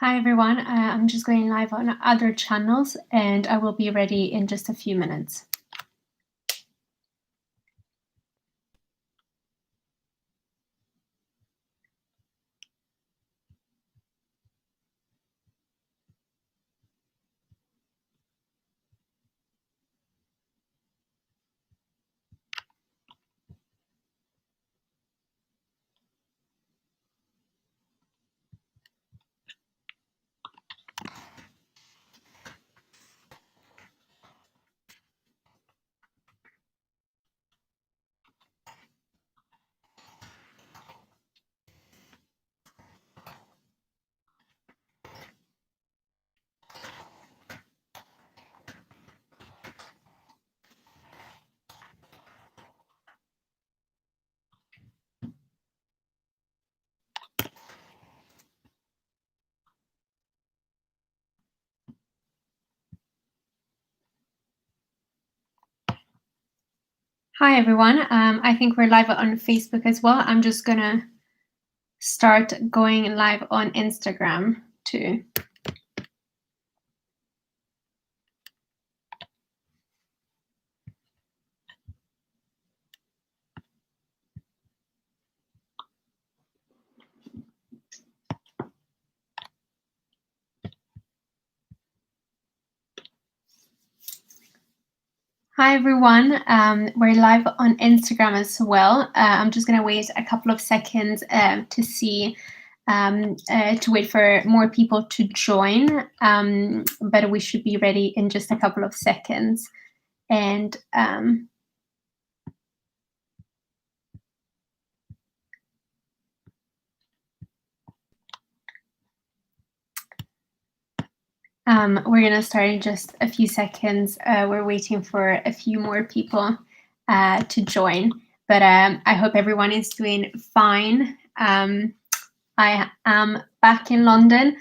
Hi everyone, I'm just going live on other channels and I will be ready in just a few minutes. Hi everyone, I think we're live on Facebook as well. I'm just gonna start going live on Instagram too. Hi everyone, we're live on Instagram as well. I'm just gonna wait a couple of seconds to wait for more people to join, but we should be ready in just a couple of seconds. And we're going to start in just a few seconds. We're waiting for a few more people to join, but I hope everyone is doing fine. I am back in London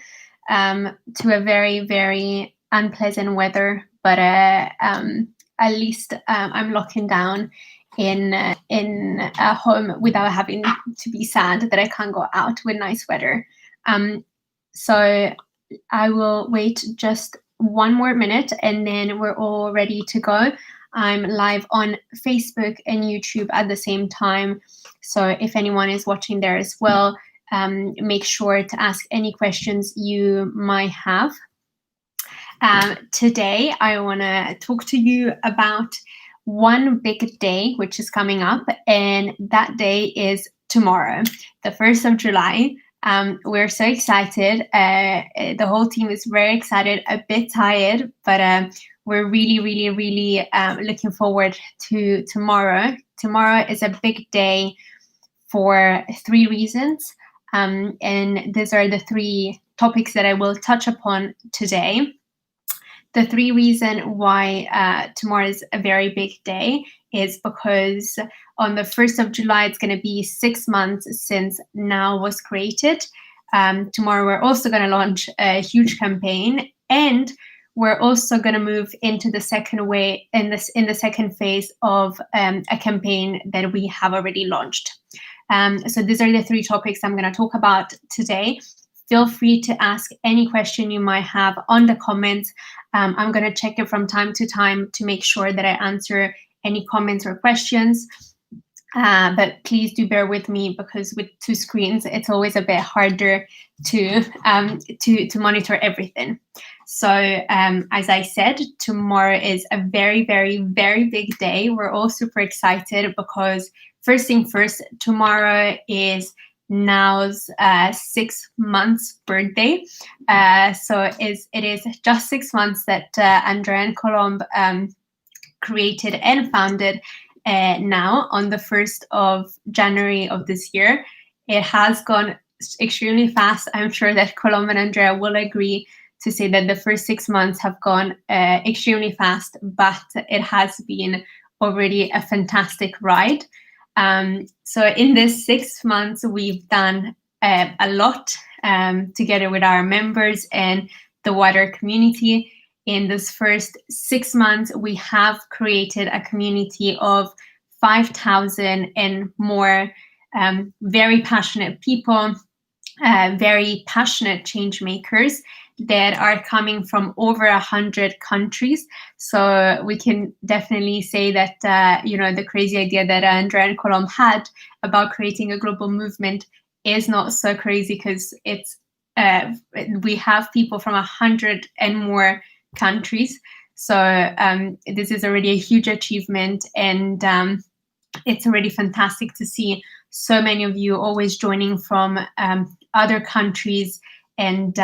to a very, very unpleasant weather, but at least I'm locking down in a home without having to be sad that I can't go out with nice weather. So I will wait just one more minute and then we're all ready to go. I'm live on Facebook and YouTube at the same time. So if anyone is watching there as well, make sure to ask any questions you might have. Today, I want to talk to you about one big day which is coming up, and that day is tomorrow, the 1st of July. We're so excited. The whole team is very excited, a bit tired, but we're really, really, really looking forward to tomorrow. Tomorrow is a big day for 3 reasons, and these are the 3 topics that I will touch upon today. The 3 reasons why tomorrow is a very big day is because on the 1st of July, it's going to be 6 months since Now was created. Tomorrow, we're also going to launch a huge campaign, and we're also going to move into the second second phase of a campaign that we have already launched. So these are the 3 topics I'm going to talk about today. Feel free to ask any question you might have on the comments. I'm going to check it from time to time to make sure that I answer any comments or questions. But please do bear with me because with 2 screens, it's always a bit harder to monitor everything. So as I said, tomorrow is a very, very, very big day. We're all super excited because first thing first, tomorrow is Now's 6 months birthday. So it is just 6 months that Andrea and Colombe created and founded Now on the 1st of January of this year. It has gone extremely fast. I'm sure that Colombe and Andrea will agree to say that the first 6 months have gone extremely fast, but it has been already a fantastic ride. So in this 6 months, we've done a lot together with our members and the wider community. In this first 6 months, we have created a community of 5,000 and more very passionate people very passionate change makers that are coming from over 100 countries. So we can definitely say that, the crazy idea that Andrea and Colomb had about creating a global movement is not so crazy, because we have people from 100 and more countries. So this is already a huge achievement, and it's already fantastic to see so many of you always joining from other countries, and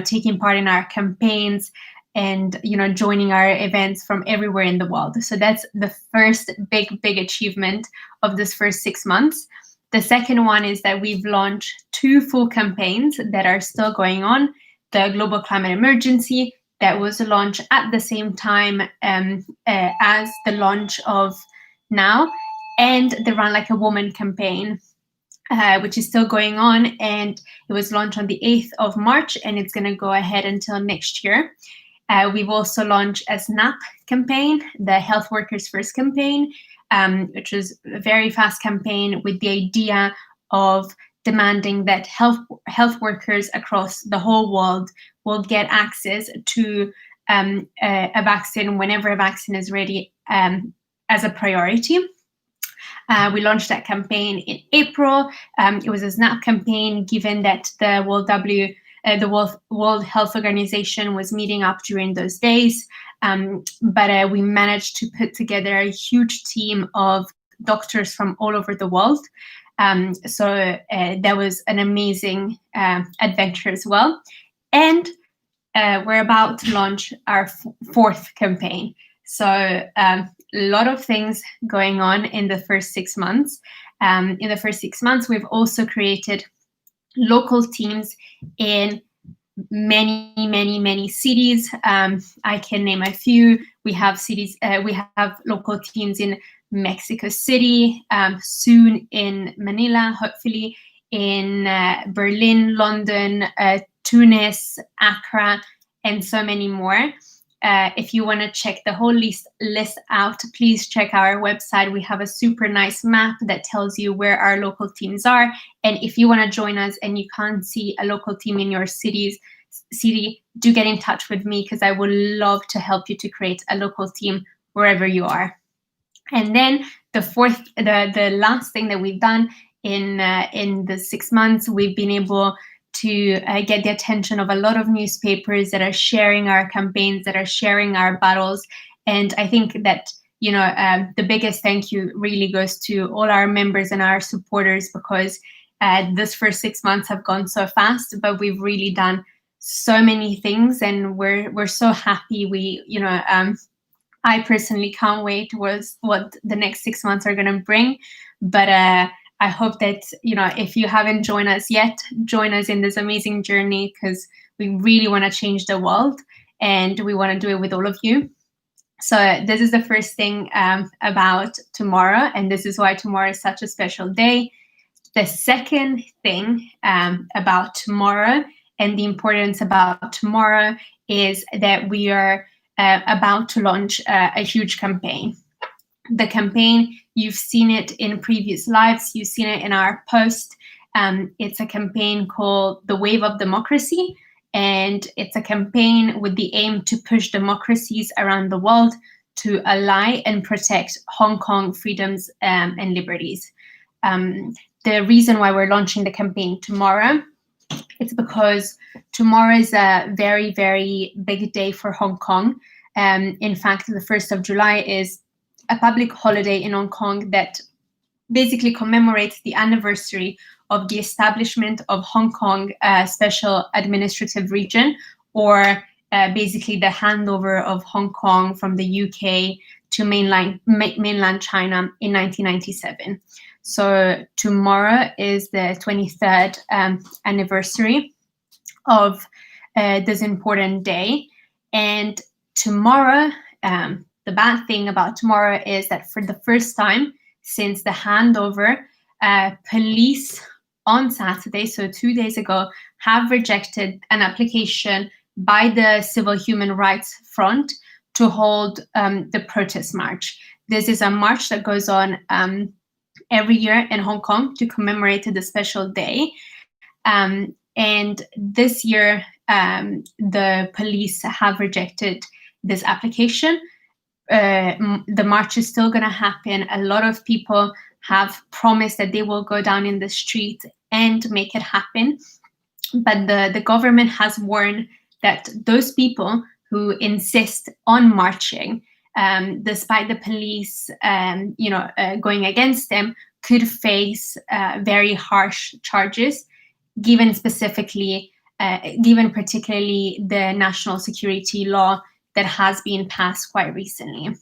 taking part in our campaigns, and joining our events from everywhere in the world. So that's the first big achievement of this first 6 months. The second one is that we've launched 2 full campaigns that are still going on. The Global Climate Emergency, that was launched at the same time as the launch of Now, and the Run Like a Woman campaign, which is still going on, and it was launched on the 8th of March, and it's going to go ahead until next year. We've also launched a SNAP campaign, the Health Workers First campaign, which was a very fast campaign with the idea of demanding that health workers across the whole world will get access to a vaccine whenever a vaccine is ready, as a priority. We launched that campaign in April. It was a SNAP campaign, given that the World Health Organization was meeting up during those days. But we managed to put together a huge team of doctors from all over the world. So that was an amazing adventure as well. And we're about to launch our fourth campaign. So a lot of things going on in the first 6 months. In the first 6 months, we've also created local teams in many cities. I can name a few. We have local teams in Mexico City, soon in Manila, hopefully in Berlin, London, Tunis, Accra, and so many more. If you want to check the whole list out, please check our website. We have a super nice map that tells you where our local teams are. And if you want to join us and you can't see a local team in your city, do get in touch with me, because I would love to help you to create a local team wherever you are. And then the last thing that we've done in the 6 months, we've been able to get the attention of a lot of newspapers that are sharing our campaigns, that are sharing our battles. And I think that, the biggest thank you really goes to all our members and our supporters, because this first 6 months have gone so fast, but we've really done so many things, and we're so happy. I personally can't wait what the next 6 months are going to bring. But I hope that, if you haven't joined us yet, join us in this amazing journey, because we really want to change the world, and we want to do it with all of you. So this is the first thing about tomorrow, and this is why tomorrow is such a special day. The second thing about tomorrow, and the importance about tomorrow, is that we are about to launch a huge campaign. The campaign, you've seen it in previous lives, you've seen it in our post. It's a campaign called The Wave of Democracy, and it's a campaign with the aim to push democracies around the world to ally and protect Hong Kong freedoms and liberties. The reason why we're launching the campaign tomorrow, it's because tomorrow is a very, very big day for Hong Kong. In fact, the 1st of July is a public holiday in Hong Kong that basically commemorates the anniversary of the establishment of Hong Kong Special Administrative Region, or basically the handover of Hong Kong from the UK to mainland China in 1997. So tomorrow is the 23rd anniversary of this important day. And tomorrow, the bad thing about tomorrow is that for the first time since the handover, police on Saturday, so 2 days ago, have rejected an application by the Civil Human Rights Front to hold the protest march. This is a march that goes on every year in Hong Kong to commemorate the special day. And this year, the police have rejected this application. The march is still going to happen. A lot of people have promised that they will go down in the street and make it happen. But the government has warned that those people who insist on marching, despite the police, going against them, could face very harsh charges, given particularly the national security law that has been passed quite recently.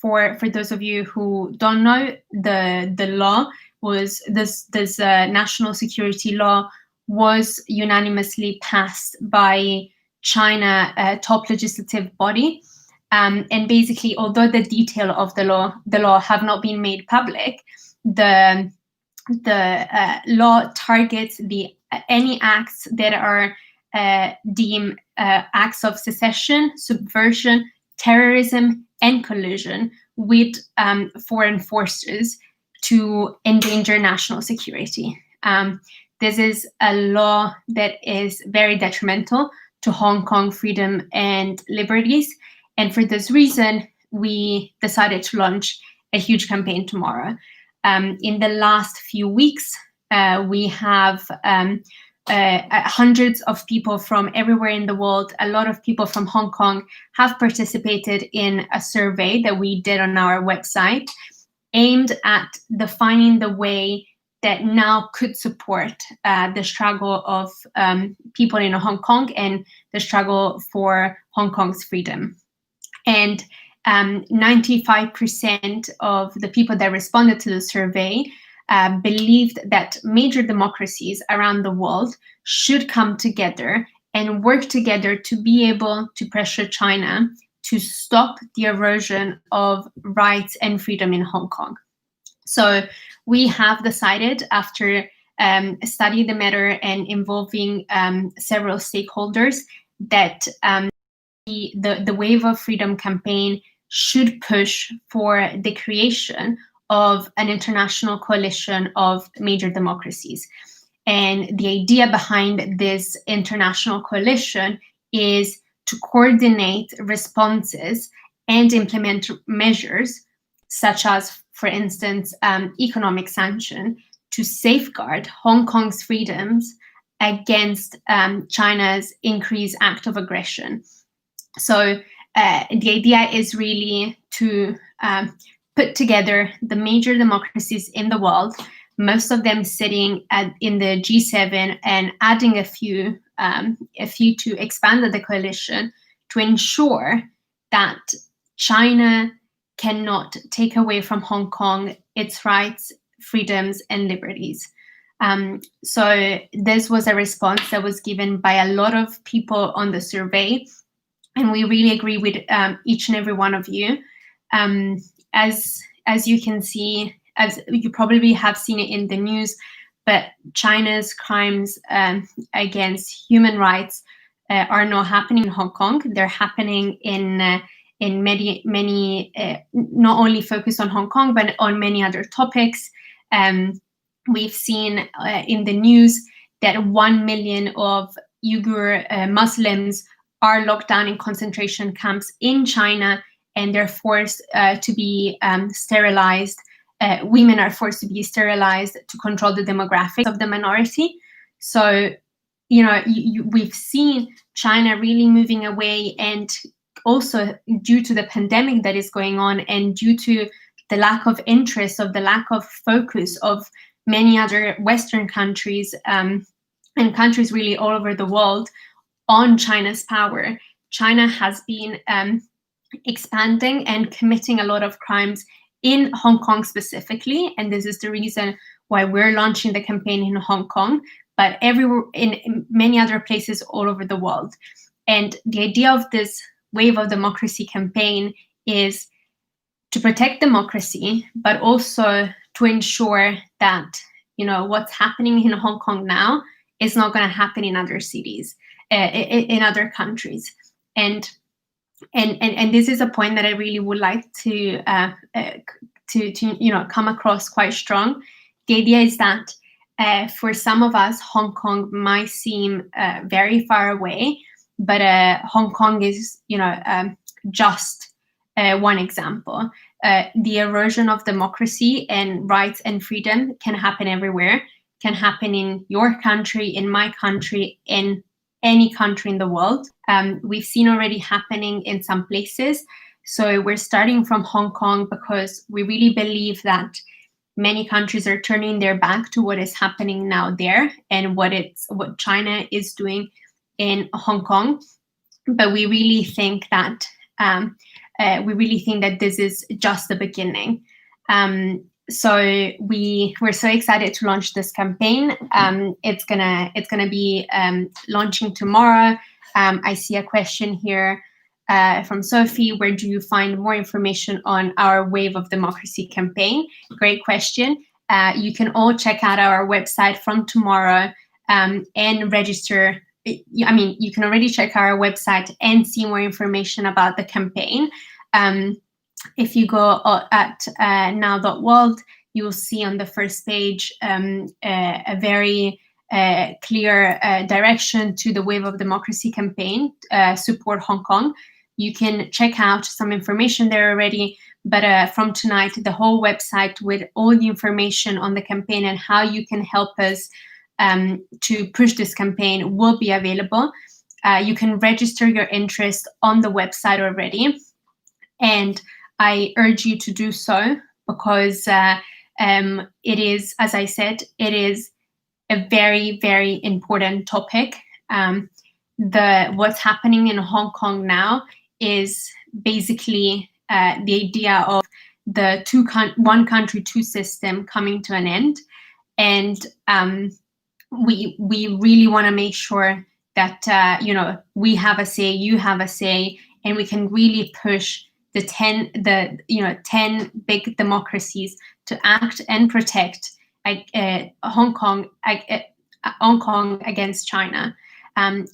For those of you who don't know, the law was this national security law was unanimously passed by China top legislative body, and basically, although the detail of the law have not been made public, the law targets any acts that are deemed acts of secession, subversion, terrorism, and collusion with foreign forces to endanger national security. This is a law that is very detrimental to Hong Kong freedom and liberties. And for this reason, we decided to launch a huge campaign tomorrow. In the last few weeks, we have hundreds of people from everywhere in the world. A lot of people from Hong Kong have participated in a survey that we did on our website, aimed at defining the way that now could support the struggle of people in Hong Kong and the struggle for Hong Kong's freedom. And 95% of the people that responded to the survey believed that major democracies around the world should come together and work together to be able to pressure China to stop the erosion of rights and freedom in Hong Kong. So we have decided, after studying the matter and involving several stakeholders, that the Wave of Freedom campaign should push for the creation of an international coalition of major democracies. And the idea behind this international coalition is to coordinate responses and implement measures such as, for instance, economic sanction to safeguard Hong Kong's freedoms against China's increased act of aggression. So the idea is really to put together the major democracies in the world, most of them sitting in the G7, and adding a few to expand the coalition to ensure that China cannot take away from Hong Kong its rights, freedoms, and liberties. So this was a response that was given by a lot of people on the survey, and we really agree with each and every one of you. As you can see, as you probably have seen it in the news, but China's crimes against human rights are not happening in Hong Kong. They're happening in many not only focused on Hong Kong, but on many other topics. We've seen in the news that 1 million of Uyghur Muslims are locked down in concentration camps in China, and they're forced to be sterilized. Women are forced to be sterilized to control the demographics of the minority. So, we've seen China really moving away, and also due to the pandemic that is going on, and due to the lack of interest, of the lack of focus of many other Western countries and countries really all over the world on China's power, China has been expanding and committing a lot of crimes in Hong Kong specifically, and this is the reason why we're launching the campaign in Hong Kong, but everywhere in many other places all over the world. And the idea of this Wave of Democracy campaign is to protect democracy, but also to ensure that what's happening in Hong Kong now is not going to happen in other cities, in other countries. And this is a point that I really would like to come across quite strong. The idea is that For some of us, Hong Kong might seem very far away, but Hong Kong is, just one example. The erosion of democracy and rights and freedom can happen everywhere, can happen in your country, in my country, in any country in the world. We've seen already happening in some places. So we're starting from Hong Kong because we really believe that many countries are turning their back to what is happening now there and what China is doing in Hong Kong. But we really think that this is just the beginning. So we're so excited to launch this campaign. It's gonna be launching tomorrow. I see a question here from Sophie. Where do you find more information on our Wave of Democracy campaign? Great question. You can all check out our website from tomorrow and register. You can already check our website and see more information about the campaign. If you go at now.world, you will see on the first page a very clear direction to the Wave of Democracy campaign, Support Hong Kong. You can check out some information there already, but from tonight, the whole website with all the information on the campaign and how you can help us to push this campaign will be available. You can register your interest on the website already, and I urge you to do so because it is, as I said, it is a very, very important topic. What's happening in Hong Kong now is basically the idea of the one country, two system coming to an end, and we really want to make sure that we have a say, you have a say, and we can really push the 10 big democracies to act and protect Hong Kong against China.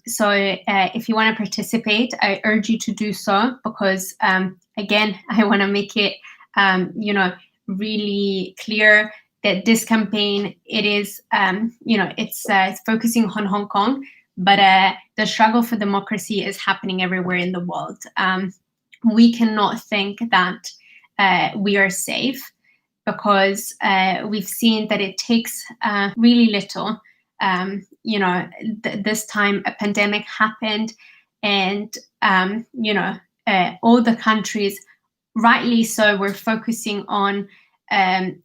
So if you want to participate, I urge you to do so because again, I want to make it really clear that this campaign, it is it's focusing on Hong Kong, but the struggle for democracy is happening everywhere in the world. We cannot think that we are safe because we've seen that it takes really little. This time a pandemic happened, and all the countries, rightly so, were focusing on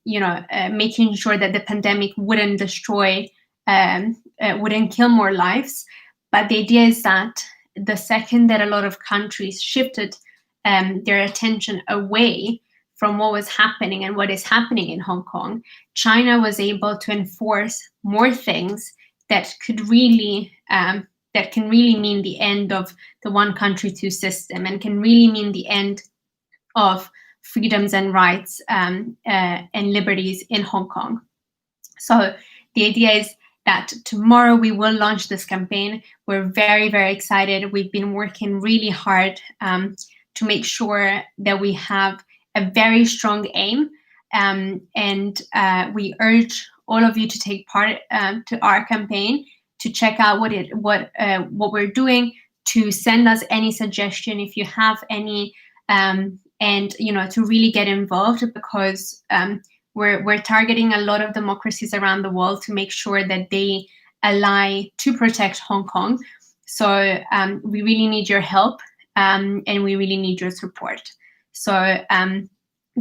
making sure that the pandemic wouldn't destroy, wouldn't kill more lives. But the idea is that the second that a lot of countries shifted their attention away from what was happening and what is happening in Hong Kong, China was able to enforce more things that could really can really mean the end of the one country, two system, and can really mean the end of freedoms and rights and liberties in Hong Kong. So the idea is that tomorrow we will launch this campaign. We're very, very excited. We've been working really hard to make sure that we have a very strong aim, and we urge all of you to take part to our campaign, to check out what we're doing, to send us any suggestion if you have any, and to really get involved because we're targeting a lot of democracies around the world to make sure that they ally to protect Hong Kong. So we really need your help, and we really need your support. So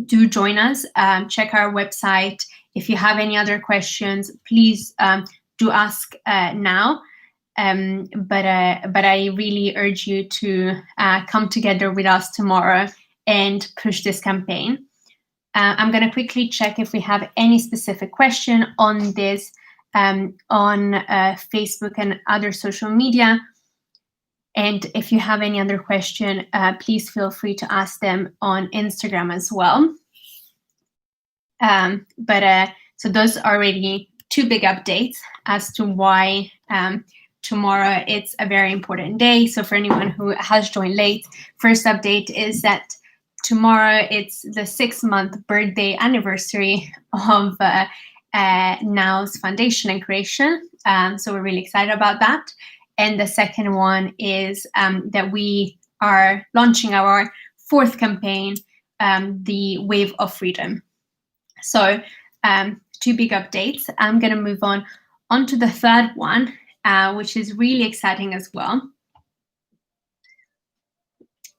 do join us, check our website. If you have any other questions, please do ask now. But I really urge you to come together with us tomorrow and push this campaign. I'm going to quickly check if we have any specific question on this on Facebook and other social media. And if you have any other question, please feel free to ask them on Instagram as well. So those are already two big updates as to why tomorrow it's a very important day. So for anyone who has joined late, first update is that tomorrow it's the 6-month birthday anniversary of Now's foundation and creation. So we're really excited about that. And the second one is that we are launching our fourth campaign, the Wave of Freedom. So two big updates. I'm going to move on to the third one, which is really exciting as well.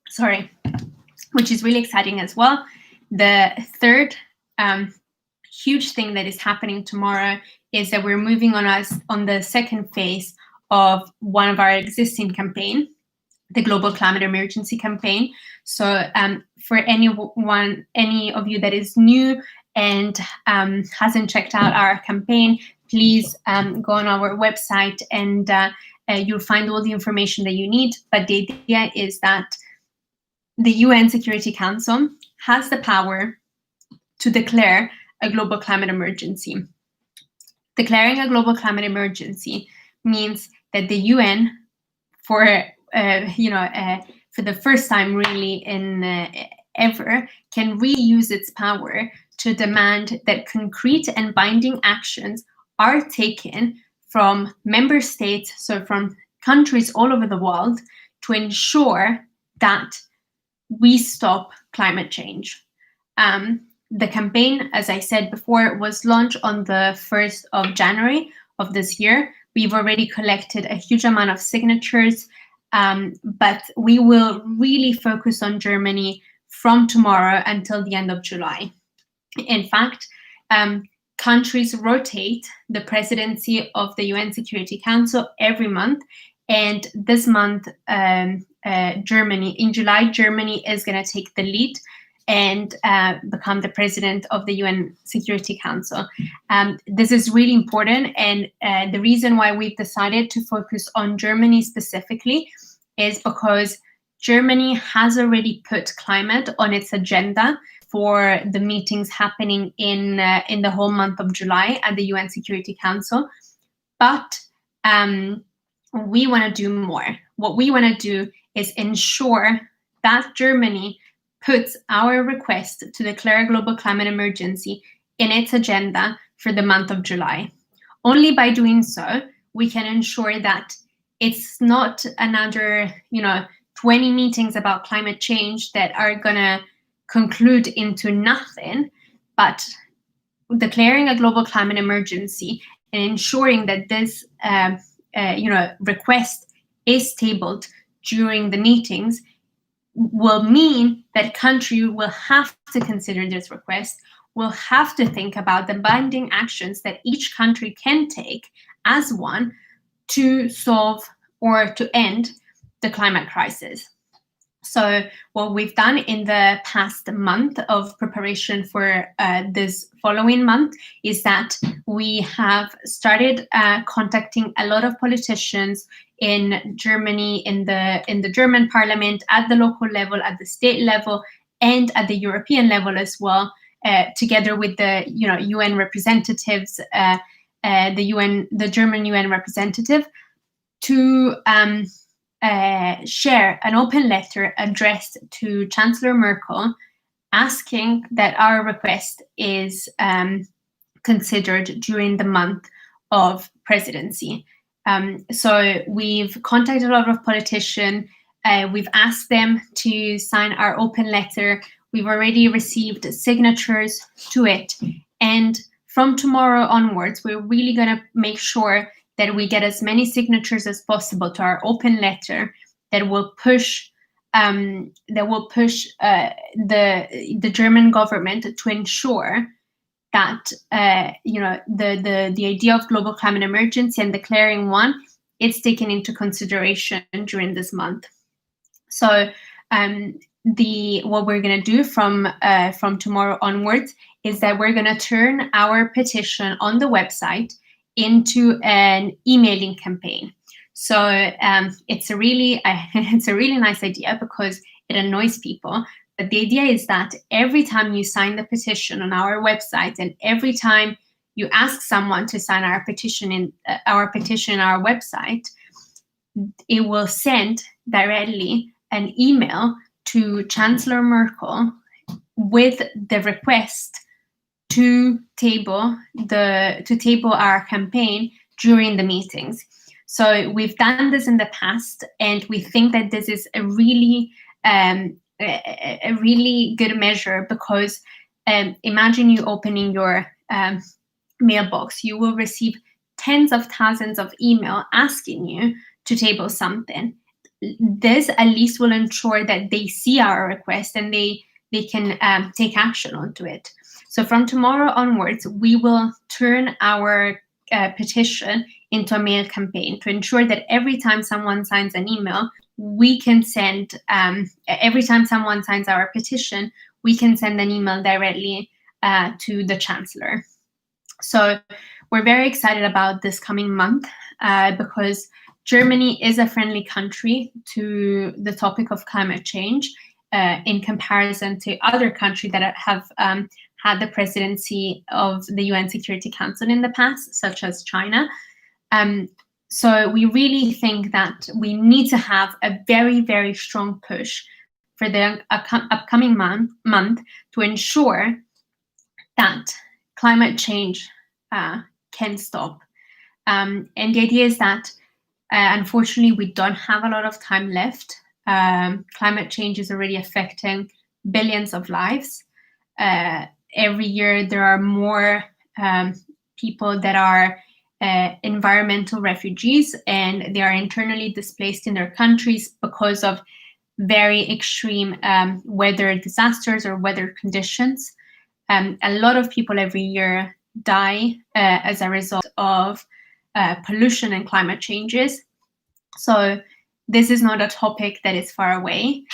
Sorry, which is really exciting as well. The third huge thing that is happening tomorrow is that we're moving on the second phase of one of our existing campaign, the Global Climate Emergency Campaign. So for any of you that is new and hasn't checked out our campaign, please go on our website and you'll find all the information that you need. But the idea is that the UN Security Council has the power to declare a global climate emergency. Declaring a global climate emergency means that the UN, for the first time really in ever, can reuse its power to demand that concrete and binding actions are taken from member states, so from countries all over the world, to ensure that we stop climate change. The campaign, as I said before, was launched on the 1st of January of this year. We've already collected a huge amount of signatures, but we will really focus on Germany from tomorrow until the end of July. In fact, countries rotate the presidency of the UN Security Council every month, and this month, in July, Germany is going to take the lead and become the president of the UN Security Council. This is really important, and the reason why we've decided to focus on Germany specifically is because Germany has already put climate on its agenda for the meetings happening in the whole month of July at the UN Security Council. But we want to do more. What we want to do is ensure that Germany puts our request to declare a global climate emergency in its agenda for the month of July. Only by doing so, we can ensure that it's not another, 20 meetings about climate change that are going to conclude into nothing, but declaring a global climate emergency and ensuring that this, request is tabled during the meetings will mean that country will have to consider this request, will have to think about the binding actions that each country can take as one to solve or to end the climate crisis. So what we've done in the past month of preparation for this following month is that we have started contacting a lot of politicians in Germany, in the German parliament, at the local level, at the state level, and at the European level as well, together with the UN representatives, the German UN representative, to share an open letter addressed to Chancellor Merkel, asking that our request is considered during the month of presidency. So we've contacted a lot of politicians. We've asked them to sign our open letter. We've already received signatures to it. And from tomorrow onwards, we're really going to make sure that we get as many signatures as possible to our open letter that will push the German government to ensure that the idea of global climate emergency and declaring one is taken into consideration during this month. So what we're going to do from tomorrow onwards is that we're going to turn our petition on the website into an emailing campaign. So it's a really nice idea because it annoys people. But the idea is that every time you sign the petition on our website, and every time you ask someone to sign our petition in our website, it will send directly an email to Chancellor Merkel with the request to table our campaign during the meetings. So we've done this in the past, and we think that this is a really good measure, because imagine you opening your mailbox. You will receive tens of thousands of emails asking you to table something. This at least will ensure that they see our request and they can take action onto it. So from tomorrow onwards, we will turn our petition into a mail campaign to ensure that every time someone signs an email, we can send, every time someone signs our petition, we can send an email directly to the Chancellor. So we're very excited about this coming month because Germany is a friendly country to the topic of climate change in comparison to other countries that have had the presidency of the UN Security Council in the past, such as China. So we really think that we need to have a very, very strong push for the upcoming month to ensure that climate change can stop. And the idea is that, unfortunately, we don't have a lot of time left. Climate change is already affecting billions of lives. Every year, there are more people that are environmental refugees, and they are internally displaced in their countries because of very extreme weather disasters or weather conditions. A lot of people every year die as a result of pollution and climate changes. So this is not a topic that is far away.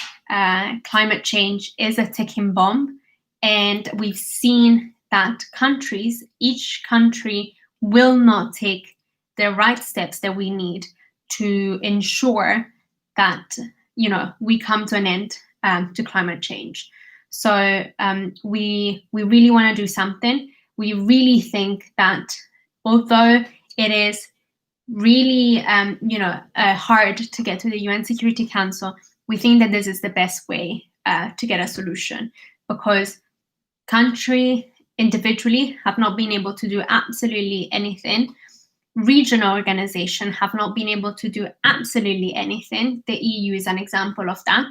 Climate change is a ticking bomb, and we've seen that each country will not take the right steps that we need to ensure that, we come to an end to climate change. So we really want to do something. We really think that although it is really hard to get to the UN Security Council, we think that this is the best way to get a solution, because countries individually have not been able to do absolutely anything. Regional organizations have not been able to do absolutely anything. The EU is an example of that.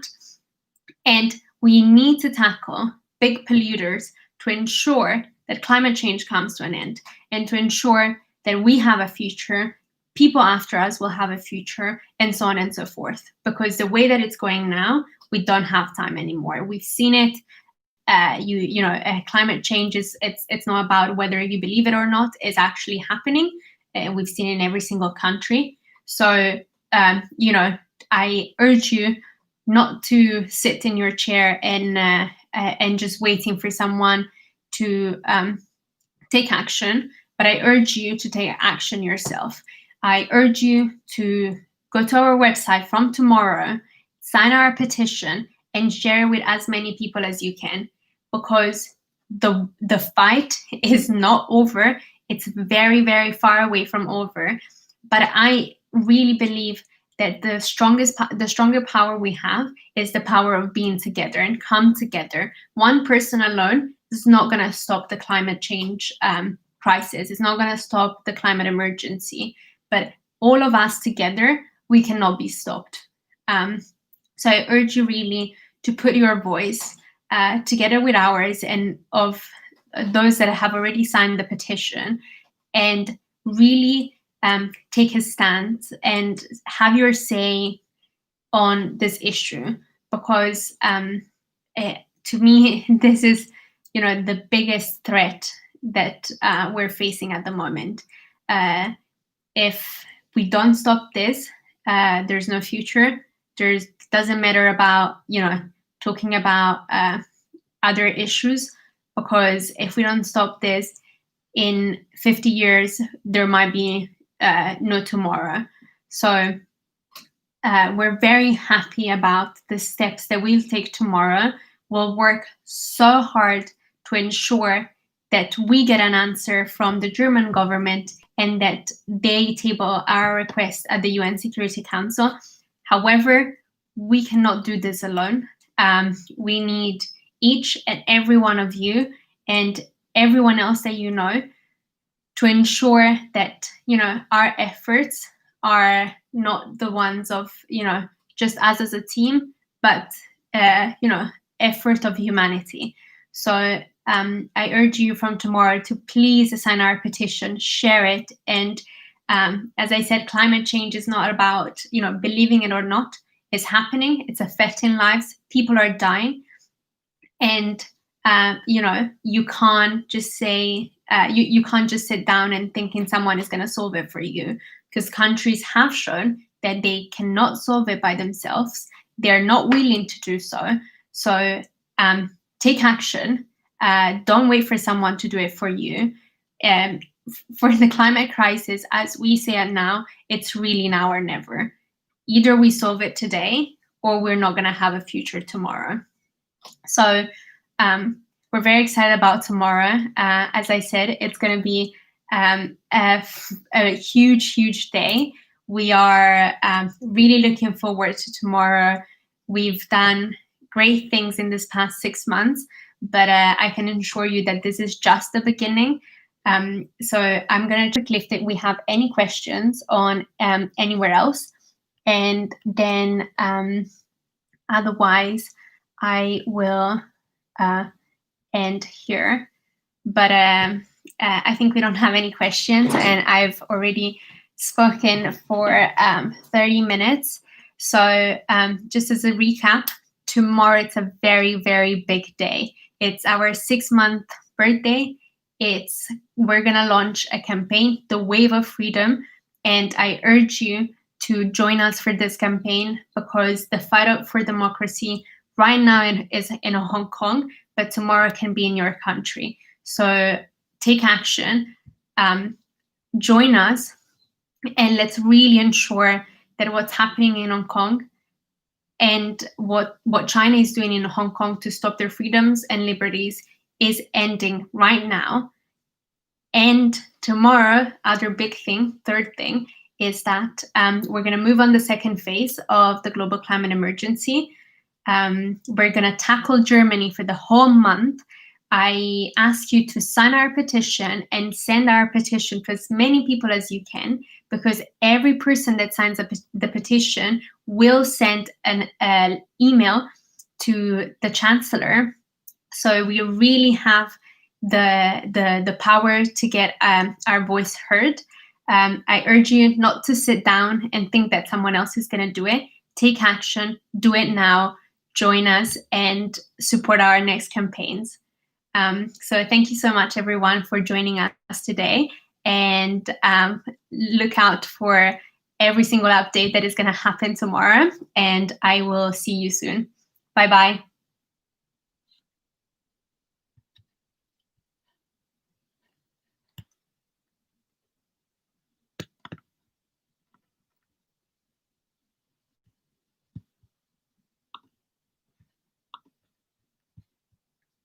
And we need to tackle big polluters to ensure that climate change comes to an end, and to ensure that we have a future, people after us will have a future, and so on and so forth. Because the way that it's going now, we don't have time anymore. We've seen it. Climate change it's not about whether you believe it or not. It's actually happening. We've seen it in every single country. So, I urge you not to sit in your chair and just waiting for someone to take action, but I urge you to take action yourself. I urge you to go to our website from tomorrow, sign our petition, and share it with as many people as you can, because the fight is not over. It's very, very far away from over. But I really believe that the stronger power we have is the power of being together and come together. One person alone is not going to stop the climate change crisis. It's not going to stop the climate emergency. But all of us together, we cannot be stopped. So I urge you really to put your voice together with ours and of those that have already signed the petition, and really take a stand and have your say on this issue, because to me, this is the biggest threat that we're facing at the moment. If we don't stop this, there's no future. Doesn't matter about talking about other issues, because if we don't stop this, in 50 years there might be no tomorrow. So we're very happy about the steps that we'll take tomorrow. We'll work so hard to ensure that we get an answer from the German government and that they table our request at the UN Security Council. However, we cannot do this alone. We need each and every one of you and everyone else that you know, to ensure that, our efforts are not the ones of, just us as a team, but, effort of humanity. So I urge you from tomorrow to please sign our petition, share it. And as I said, climate change is not about, believing it or not. It's happening. It's affecting lives. People are dying. And, you can't just say, you can't just sit down and thinking someone is going to solve it for you, because countries have shown that they cannot solve it by themselves. They're not willing to do so. So take action. Don't wait for someone to do it for you. For the climate crisis, as we say it now, it's really now or never. Either we solve it today or we're not going to have a future tomorrow. So we're very excited about tomorrow. As I said, it's going to be a huge, huge day. We are really looking forward to tomorrow. We've done great things in this past 6 months, but I can assure you that this is just the beginning. So I'm going to click if we have any questions on anywhere else. And then otherwise, I will end here. But I think we don't have any questions, and I've already spoken for 30 minutes. So just as a recap, tomorrow it's a very, very big day. It's our 6-month birthday. We're gonna launch a campaign, the Wave of Freedom, and I urge you to join us for this campaign, because the fight for democracy right now is in Hong Kong, but tomorrow can be in your country. So take action, join us, and let's really ensure that what's happening in Hong Kong and what China is doing in Hong Kong to stop their freedoms and liberties is ending right now. And tomorrow, other big thing, third thing, is that we're going to move on the second phase of the global climate emergency. We're going to tackle Germany for the whole month. I ask you to sign our petition and send our petition to as many people as you can, because every person that signs the petition will send an email to the Chancellor. So we really have the power to get our voice heard. I urge you not to sit down and think that someone else is going to do it. Take action, do it now, join us, and support our next campaigns. So thank you so much, everyone, for joining us today. And look out for every single update that is going to happen tomorrow. And I will see you soon. Bye-bye.